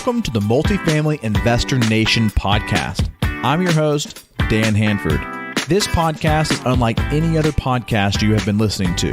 Welcome to the Multifamily Investor Nation podcast. I'm your host, Dan Hanford. This podcast is unlike any other podcast you have been listening to.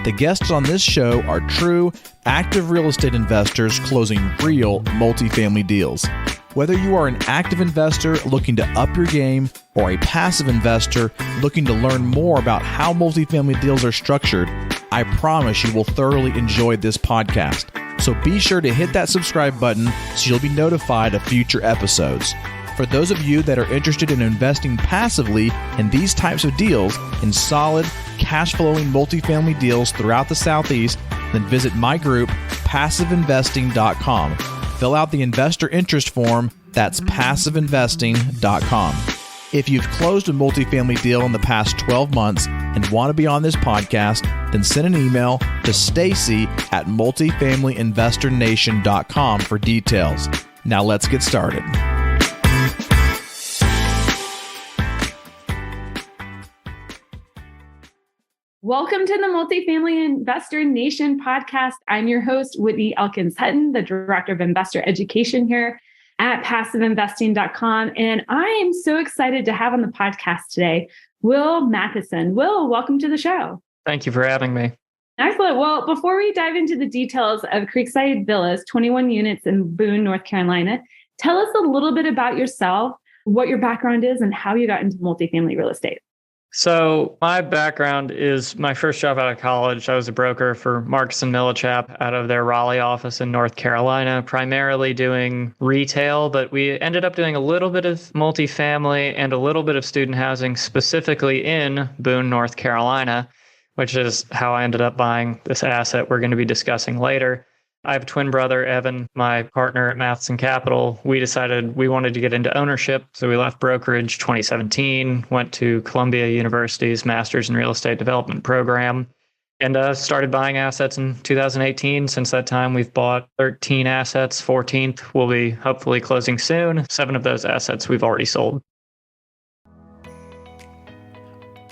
The guests on this show are true, active real estate investors closing real multifamily deals. Whether you are an active investor looking to up your game or a passive investor looking to learn more about how multifamily deals are structured, I promise you will thoroughly enjoy this podcast. So be sure to hit that subscribe button so you'll be notified of future episodes. For those of you that are interested in investing passively in these types of deals, in solid, cash-flowing multifamily deals throughout the Southeast, then visit my group, PassiveInvesting.com. Fill out the investor interest form. That's PassiveInvesting.com. If you've closed a multifamily deal in the past 12 months and want to be on this podcast, then send an email to Stacy@multifamilyinvestornation.com for details. Now let's get started. Welcome to the Multifamily Investor Nation podcast. I'm your host, Whitney Elkins-Hutton, the Director of Investor Education here at PassiveInvesting.com. And I am so excited to have on the podcast today, Will Matheson. Will, welcome to the show. Thank you for having me. Excellent. Well, before we dive into the details of Creekside Villas, 21 units in Boone, North Carolina, tell us a little bit about yourself, what your background is, and how you got into multifamily real estate. So my background is my first job out of college. I was a broker for Marcus & Millichap out of their Raleigh office in North Carolina, primarily doing retail, but we ended up doing a little bit of multifamily and a little bit of student housing, specifically in Boone, North Carolina, which is how I ended up buying this asset we're going to be discussing later. I have a twin brother, Evan, my partner at Matheson Capital. We decided we wanted to get into ownership. So we left brokerage 2017, went to Columbia University's Master's in Real Estate Development program, and started buying assets in 2018. Since that time, we've bought 13 assets. 14th will be hopefully closing soon. 7 of those assets we've already sold.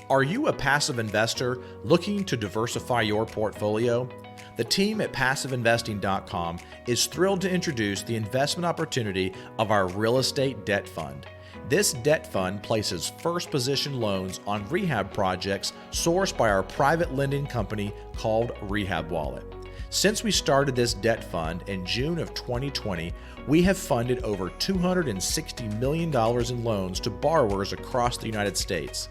Are you a passive investor looking to diversify your portfolio? The team at PassiveInvesting.com is thrilled to introduce the investment opportunity of our real estate debt fund. This debt fund places first position loans on rehab projects sourced by our private lending company called Rehab Wallet. Since we started this debt fund in June of 2020, we have funded over $260 million in loans to borrowers across the United States.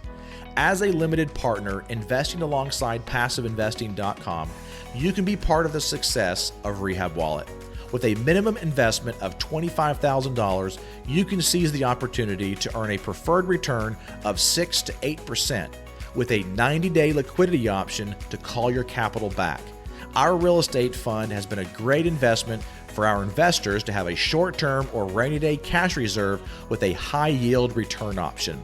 As a limited partner investing alongside PassiveInvesting.com, you can be part of the success of Rehab Wallet. With a minimum investment of $25,000, you can seize the opportunity to earn a preferred return of 6 to 8% with a 90-day liquidity option to call your capital back. Our real estate fund has been a great investment for our investors to have a short-term or rainy day cash reserve with a high yield return option.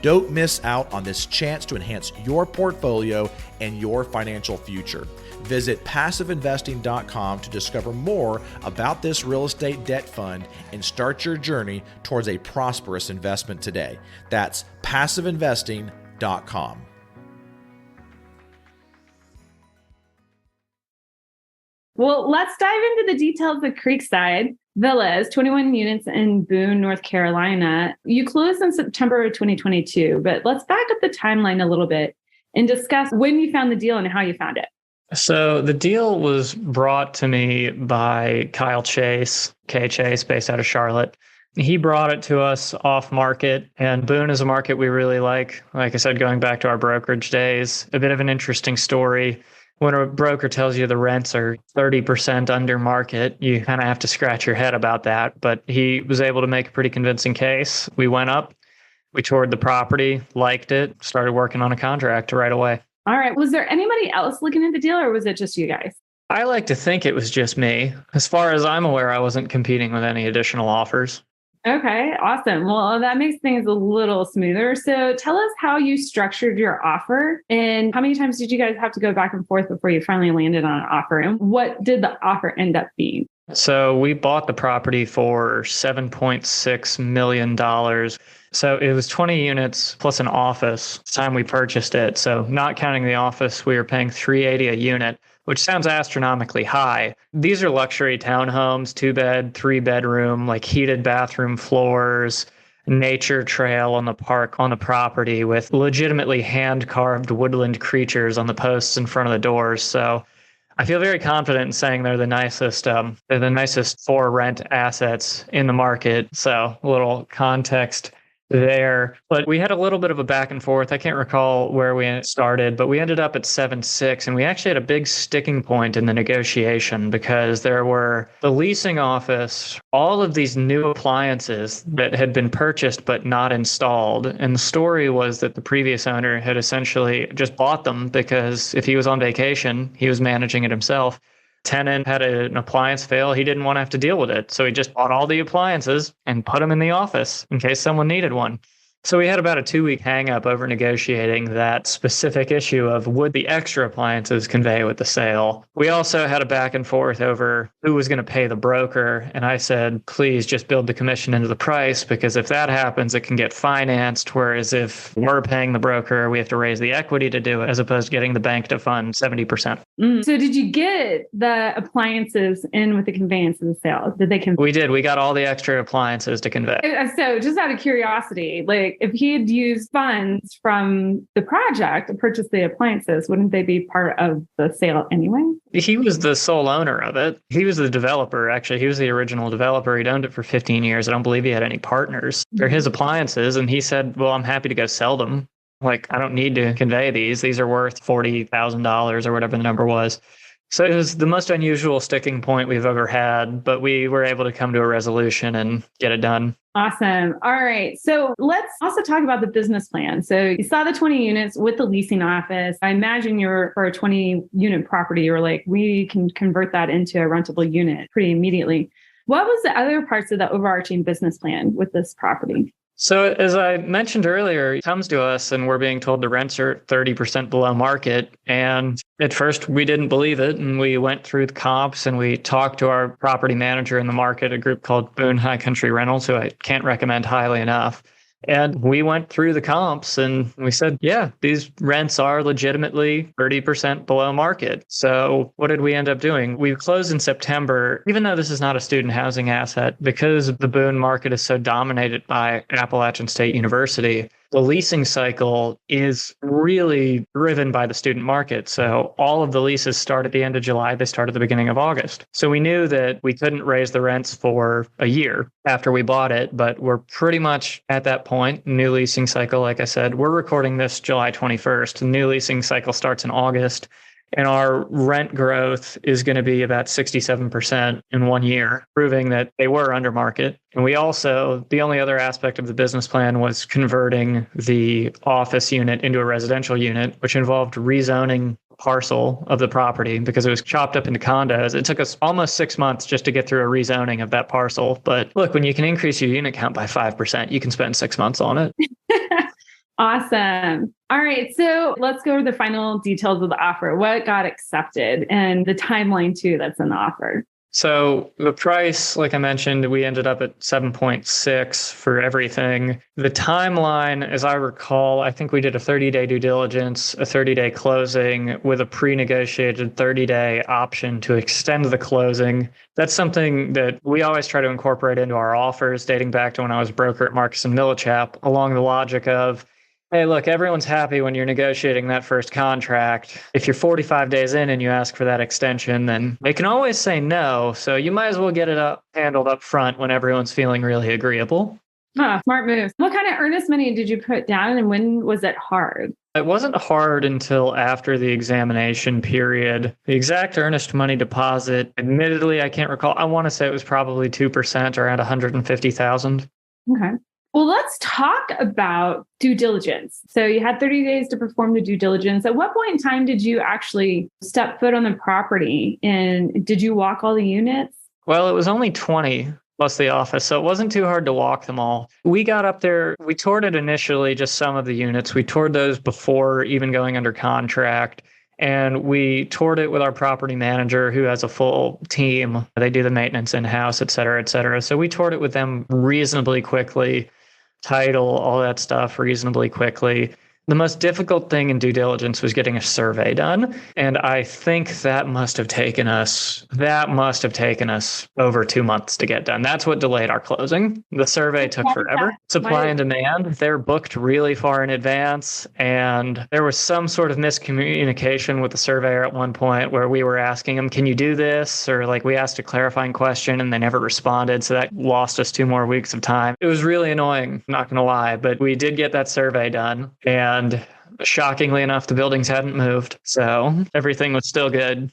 Don't miss out on this chance to enhance your portfolio and your financial future. Visit PassiveInvesting.com to discover more about this real estate debt fund and start your journey towards a prosperous investment today. That's PassiveInvesting.com. Well, let's dive into the details of Creekside Villas, 21 units in Boone, North Carolina. You closed in September of 2022, but let's back up the timeline a little bit and discuss when you found the deal and how you found it. So the deal was brought to me by Kyle Chase, K Chase, based out of Charlotte. He brought it to us off market, and Boone is a market we really like. Like I said, going back to our brokerage days, a bit of an interesting story. When a broker tells you the rents are 30% under market, you kind of have to scratch your head about that. But he was able to make a pretty convincing case. We went up, we toured the property, liked it, started working on a contract right away. All right. Was there anybody else looking at the deal, or was it just you guys? I like to think it was just me. As far as I'm aware, I wasn't competing with any additional offers. Okay, awesome. Well, that makes things a little smoother. So tell us how you structured your offer and how many times did you guys have to go back and forth before you finally landed on an offer? And what did the offer end up being? So we bought the property for $7.6 million. So it was 20 units plus an office the time we purchased it. So not counting the office, we were paying $380 a unit, which sounds astronomically high. These are luxury townhomes, 2-bed, 3-bedroom, like heated bathroom floors, nature trail on the park on the property with legitimately hand-carved woodland creatures on the posts in front of the doors. So I feel very confident in saying they're the nicest for rent assets in the market. So a little context there. But we had a little bit of a back and forth. I can't recall where we started, but we ended up at 7.6, and we actually had a big sticking point in the negotiation because there were the leasing office, all of these new appliances that had been purchased but not installed. And the story was that the previous owner had essentially just bought them because if he was on vacation, he was managing it himself. Tenant had an appliance fail. He didn't want to have to deal with it. So he just bought all the appliances and put them in the office in case someone needed one. So we had about a 2-week hang up over negotiating that specific issue of would the extra appliances convey with the sale. We also had a back and forth over who was going to pay the broker. And I said, please just build the commission into the price, because if that happens, it can get financed. Whereas if we're paying the broker, we have to raise the equity to do it, as opposed to getting the bank to fund 70%. So did you get the appliances in with the conveyance of the sale? Did they We did. We got all the extra appliances to convey. So just out of curiosity, like if he had used funds from the project to purchase the appliances, wouldn't they be part of the sale anyway? He was the sole owner of it. He was the developer, actually. He was the original developer. He'd owned it for 15 years. I don't believe he had any partners. They're his appliances. And he said, well, I'm happy to go sell them. Like, I don't need to convey these. These are worth $40,000 or whatever the number was. So it was the most unusual sticking point we've ever had, but we were able to come to a resolution and get it done. Awesome. All right. So let's also talk about the business plan. So you saw the 20 units with the leasing office. I imagine for a 20 unit property, you were like, we can convert that into a rentable unit pretty immediately. What was the other parts of the overarching business plan with this property? So as I mentioned earlier, he comes to us and we're being told the rents are 30% below market. And at first we didn't believe it. And we went through the comps and we talked to our property manager in the market, a group called Boone High Country Rentals, who I can't recommend highly enough. And we went through the comps and we said, yeah, these rents are legitimately 30% below market. So what did we end up doing? We closed in September, even though this is not a student housing asset, because the Boone market is so dominated by Appalachian State University. The leasing cycle is really driven by the student market. So all of the leases start at the end of July. They start at the beginning of August. So we knew that we couldn't raise the rents for a year after we bought it, but we're pretty much at that point. New leasing cycle, like I said, we're recording this July 21st. The new leasing cycle starts in August. And our rent growth is going to be about 67% in 1 year, proving that they were under market. And we also, the only other aspect of the business plan was converting the office unit into a residential unit, which involved rezoning parcel of the property because it was chopped up into condos. It took us almost 6 months just to get through a rezoning of that parcel. But look, when you can increase your unit count by 5%, you can spend 6 months on it. Awesome. All right. So let's go to the final details of the offer. What got accepted and the timeline too that's in the offer. So the price, like I mentioned, we ended up at 7.6 for everything. The timeline, as I recall, I think we did a 30-day due diligence, a 30-day closing with a pre-negotiated 30-day option to extend the closing. That's something that we always try to incorporate into our offers, dating back to when I was a broker at Matheson, along the logic of, hey, look, everyone's happy when you're negotiating that first contract. If you're 45 days in and you ask for that extension, then they can always say no. So you might as well get it handled up front when everyone's feeling really agreeable. Smart move. What kind of earnest money did you put down and when was it hard? It wasn't hard until after the examination period. The exact earnest money deposit, admittedly, I can't recall. I want to say it was probably 2%, around $150,000. Okay. Well, let's talk about due diligence. So you had 30 days to perform the due diligence. At what point in time did you actually step foot on the property and did you walk all the units? Well, it was only 20 plus the office, so it wasn't too hard to walk them all. We got up there, we toured it initially, just some of the units. We toured those before even going under contract. And we toured it with our property manager who has a full team. They do the maintenance in-house, et cetera, et cetera. So we toured it with them reasonably quickly. title, all that stuff reasonably quickly. The most difficult thing in due diligence was getting a survey done. And I think that must have taken us over 2 months to get done. That's what delayed our closing. The survey took forever. Supply and demand, they're booked really far in advance. And there was some sort of miscommunication with the surveyor at one point where we were asking them, can you do this? Or like we asked a clarifying question and they never responded. So that lost us 2 more weeks of time. It was really annoying, not going to lie, but we did get that survey done. And shockingly enough, the buildings hadn't moved. So everything was still good.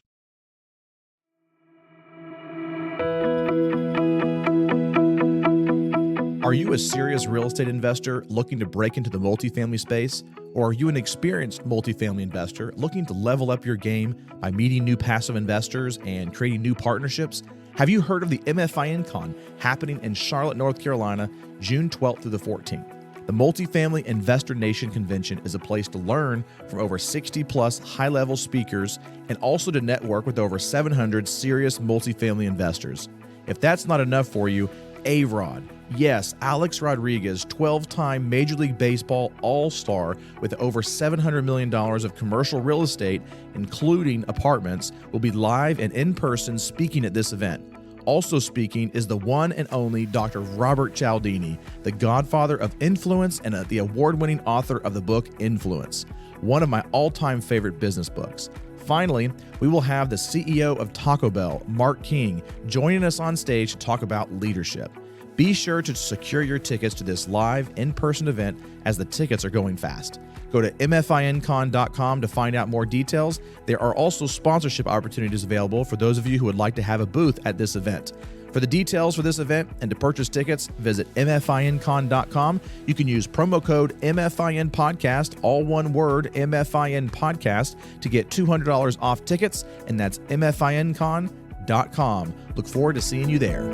Are you a serious real estate investor looking to break into the multifamily space? Or are you an experienced multifamily investor looking to level up your game by meeting new passive investors and creating new partnerships? Have you heard of the MFINCon happening in Charlotte, North Carolina, June 12th through the 14th? The Multifamily Investor Nation Convention is a place to learn from over 60 plus high-level speakers and also to network with over 700 serious multifamily investors. If that's not enough for you, A-Rod. Yes, Alex Rodriguez, 12-time Major League Baseball All-Star with over $700 million of commercial real estate, including apartments, will be live and in person speaking at this event. Also speaking is the one and only Dr. Robert Cialdini, the godfather of influence and the award-winning author of the book Influence, one of my all-time favorite business books. Finally, we will have the CEO of Taco Bell, Mark King, joining us on stage to talk about leadership. Be sure to secure your tickets to this live in-person event as the tickets are going fast. Go to mfincon.com to find out more details. There are also sponsorship opportunities available for those of you who would like to have a booth at this event. For the details for this event and to purchase tickets, visit mfincon.com. You can use promo code MFINPodcast, all one word, MFINPodcast, to get $200 off tickets, and that's mfincon.com. Look forward to seeing you there.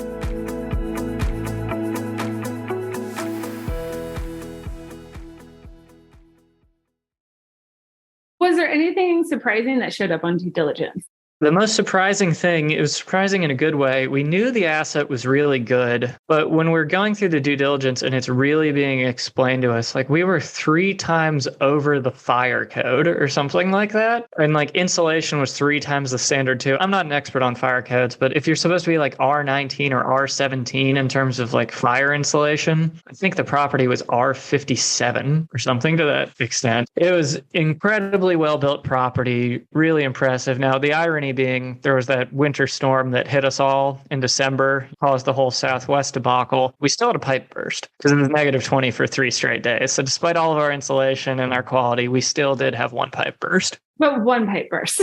Was there anything surprising that showed up on due diligence? The most surprising thing, it was surprising in a good way. We knew the asset was really good, but when we're going through the due diligence and it's really being explained to us, like we were 3 times over the fire code or something like that. And like insulation was 3 times the standard too. I'm not an expert on fire codes, but if you're supposed to be like R19 or R17 in terms of like fire insulation, I think the property was R57 or something to that extent. It was incredibly well-built property, really impressive. Now, the irony being there was that winter storm that hit us all in December, caused the whole Southwest debacle. We still had a pipe burst because it was -20 for 3 straight days. So despite all of our insulation and our quality, we still did have one pipe burst. But one pipe burst.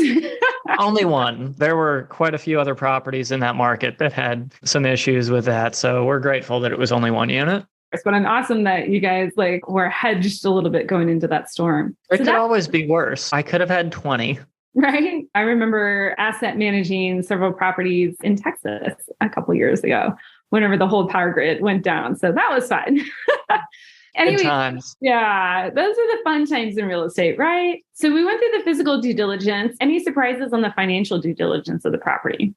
Only one. There were quite a few other properties in that market that had some issues with that. So we're grateful that it was only one unit. But I'm awesome that you guys like were hedged a little bit going into that storm. It could always be worse. I could have had 20. Right. I remember asset managing several properties in Texas a couple years ago, whenever the whole power grid went down. So that was fun. Anyway, good times. Yeah, those are the fun times in real estate, right? So we went through the physical due diligence. Any surprises on the financial due diligence of the property?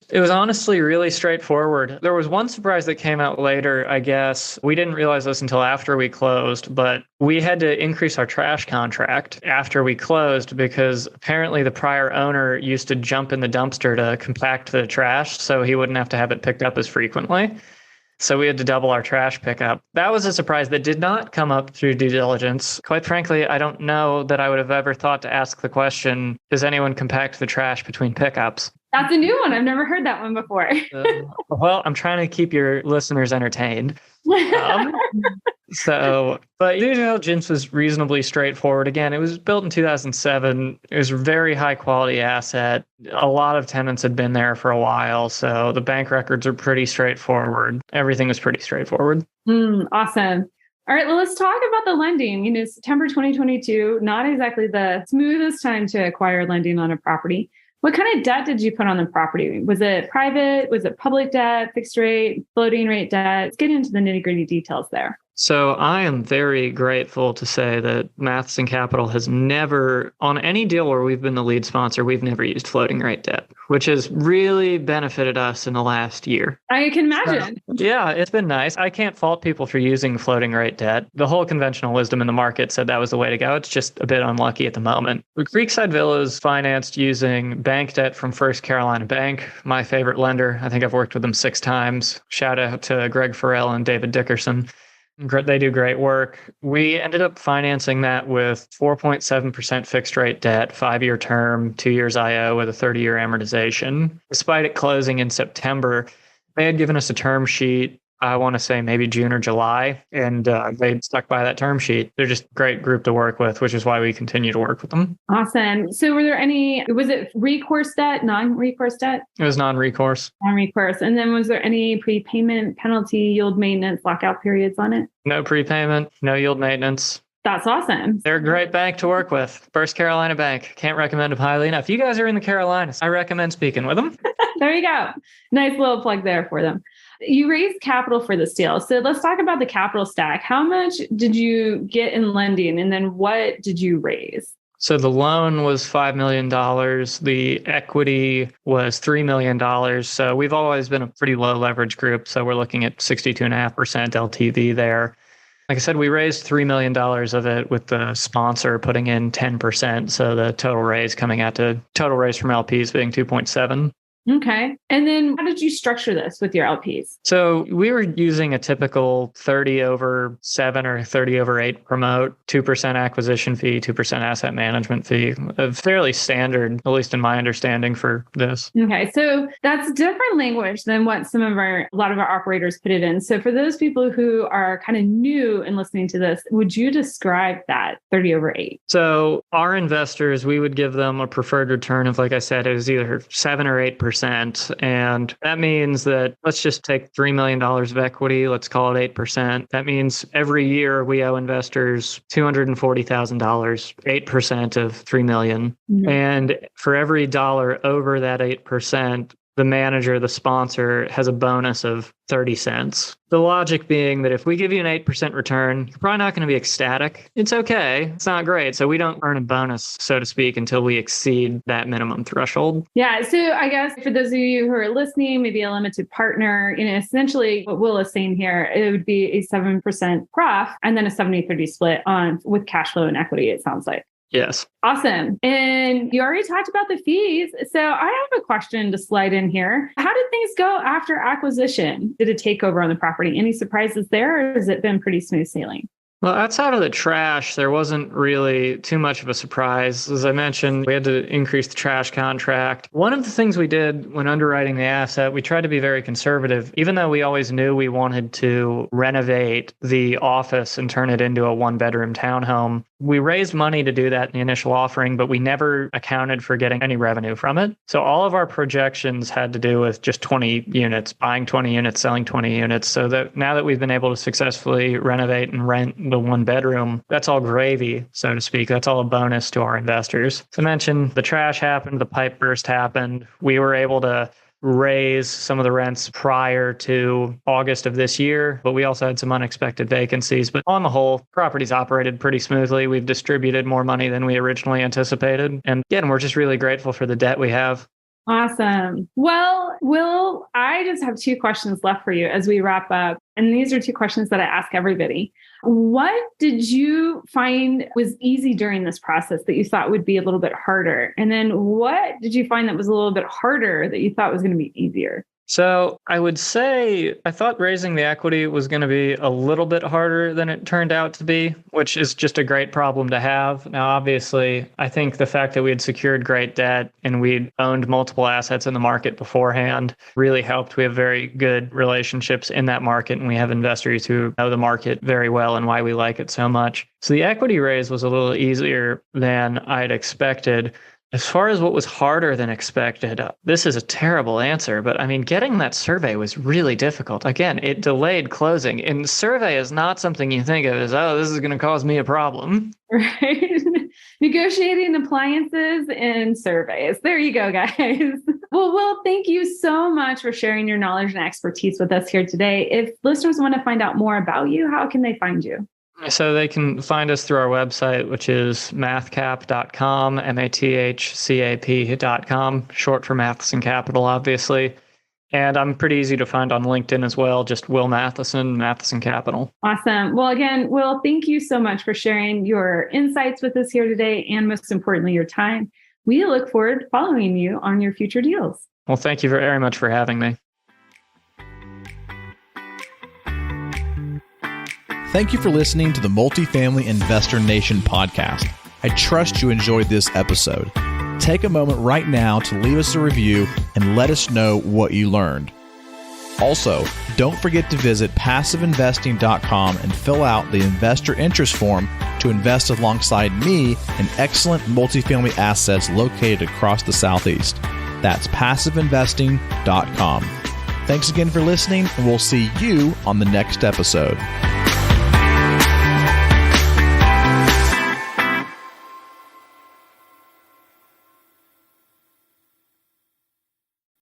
It was honestly really straightforward. There was one surprise that came out later, I guess. We didn't realize this until after we closed, but we had to increase our trash contract after we closed because apparently the prior owner used to jump in the dumpster to compact the trash so he wouldn't have to have it picked up as frequently. So we had to double our trash pickup. That was a surprise that did not come up through due diligence. Quite frankly, I don't know that I would have ever thought to ask the question, does anyone compact the trash between pickups? That's a new one. I've never heard that one before. Well, I'm trying to keep your listeners entertained. But due diligence was reasonably straightforward. Again, it was built in 2007. It was a very high quality asset. A lot of tenants had been there for a while. So the bank records are pretty straightforward. Everything was pretty straightforward. Awesome. All right, well, let's talk about the lending. September 2022, not exactly the smoothest time to acquire lending on a property. What kind of debt did you put on the property? Was it private? Was it public debt, fixed rate, floating rate debt? Let's get into the nitty-gritty details there. So I am very grateful to say that Matheson Capital has never, on any deal where we've been the lead sponsor, we've never used floating rate debt, which has really benefited us in the last year. I can imagine. Yeah, it's been nice. I can't fault people for using floating rate debt. The whole conventional wisdom in the market said that was the way to go. It's just a bit unlucky at the moment. The Creekside Villas financed using bank debt from First Carolina Bank, my favorite lender. I think I've worked with them 6 times. Shout out to Greg Farrell and David Dickerson. They do great work. We ended up financing that with 4.7% fixed rate debt, 5-year term, 2 years IO with a 30-year amortization. Despite it closing in September, they had given us a term sheet, I want to say maybe June or July, and they stuck by that term sheet. They're just a great group to work with, which is why we continue to work with them. Awesome. So was it recourse debt, non-recourse debt? It was non-recourse. Non-recourse. And then was there any prepayment, penalty, yield maintenance, lockout periods on it? No prepayment, no yield maintenance. That's awesome. They're a great bank to work with. First Carolina Bank. Can't recommend them highly enough. If you guys are in the Carolinas, I recommend speaking with them. There you go. Nice little plug there for them. You raised capital for this deal. So let's talk about the capital stack. How much did you get in lending? And then what did you raise? So the loan was $5 million. The equity was $3 million. So we've always been a pretty low leverage group. So we're looking at 62.5% LTV there. Like I said, we raised $3 million of it with the sponsor putting in 10%. So the total raise coming out to total raise from LPs being 2.7. Okay. And then how did you structure this with your LPs? So we were using a typical 30/7 or 30/8 promote, 2% acquisition fee, 2% asset management fee, a fairly standard, at least in my understanding for this. Okay. So that's different language than what a lot of our operators put it in. So for those people who are kind of new in listening to this, would you describe that 30/8? So our investors, we would give them a preferred return of, like I said, it was either 7 or 8%. And that means that let's just take $3 million of equity. Let's call it 8%. That means every year we owe investors $240,000, 8% of $3 million. Mm-hmm. And for every dollar over that 8%, the manager, the sponsor, has a bonus of 30 cents. The logic being that if we give you an 8% return, you're probably not going to be ecstatic. It's okay. It's not great. So we don't earn a bonus, so to speak, until we exceed that minimum threshold. Yeah. So I guess for those of you who are listening, maybe a limited partner, essentially what Will is saying here, it would be a 7% prof and then a 70-30 split with cash flow and equity, it sounds like. Yes. Awesome. And you already talked about the fees. So I have a question to slide in here. How did things go after acquisition? Did it take over on the property? Any surprises there, or has it been pretty smooth sailing? Well, outside of the trash, there wasn't really too much of a surprise. As I mentioned, we had to increase the trash contract. One of the things we did when underwriting the asset, we tried to be very conservative, even though we always knew we wanted to renovate the office and turn it into a 1-bedroom townhome. We raised money to do that in the initial offering, but we never accounted for getting any revenue from it. So all of our projections had to do with just 20 units, buying 20 units, selling 20 units. So that now that we've been able to successfully renovate and rent the 1-bedroom, that's all gravy, so to speak. That's all a bonus to our investors. So I mentioned the trash happened, the pipe burst happened. We were able to raise some of the rents prior to August of this year, but we also had some unexpected vacancies. But on the whole, properties operated pretty smoothly. We've distributed more money than we originally anticipated. And again, we're just really grateful for the debt we have. Awesome. Well, Will, I just have 2 questions left for you as we wrap up. And these are 2 questions that I ask everybody. What did you find was easy during this process that you thought would be a little bit harder? And then what did you find that was a little bit harder that you thought was going to be easier? So I would say I thought raising the equity was going to be a little bit harder than it turned out to be, which is just a great problem to have. Now, obviously, I think the fact that we had secured great debt and we'd owned multiple assets in the market beforehand really helped. We have very good relationships in that market, and we have investors who know the market very well and why we like it so much. So the equity raise was a little easier than I'd expected. As far as what was harder than expected, this is a terrible answer, but I mean, getting that survey was really difficult. Again, it delayed closing, and survey is not something you think of as, oh, this is going to cause me a problem. Right. Negotiating appliances and surveys. There you go, guys. Well, Will, thank you so much for sharing your knowledge and expertise with us here today. If listeners want to find out more about you, how can they find you? So they can find us through our website, which is mathcap.com, mathcap.com, short for Matheson Capital, obviously. And I'm pretty easy to find on LinkedIn as well, just Will Matheson, Matheson Capital. Awesome. Well, again, Will, thank you so much for sharing your insights with us here today, and most importantly, your time. We look forward to following you on your future deals. Well, thank you very much for having me. Thank you for listening to the Multifamily Investor Nation podcast. I trust you enjoyed this episode. Take a moment right now to leave us a review and let us know what you learned. Also, don't forget to visit passiveinvesting.com and fill out the investor interest form to invest alongside me in excellent multifamily assets located across the Southeast. That's passiveinvesting.com. Thanks again for listening, and we'll see you on the next episode.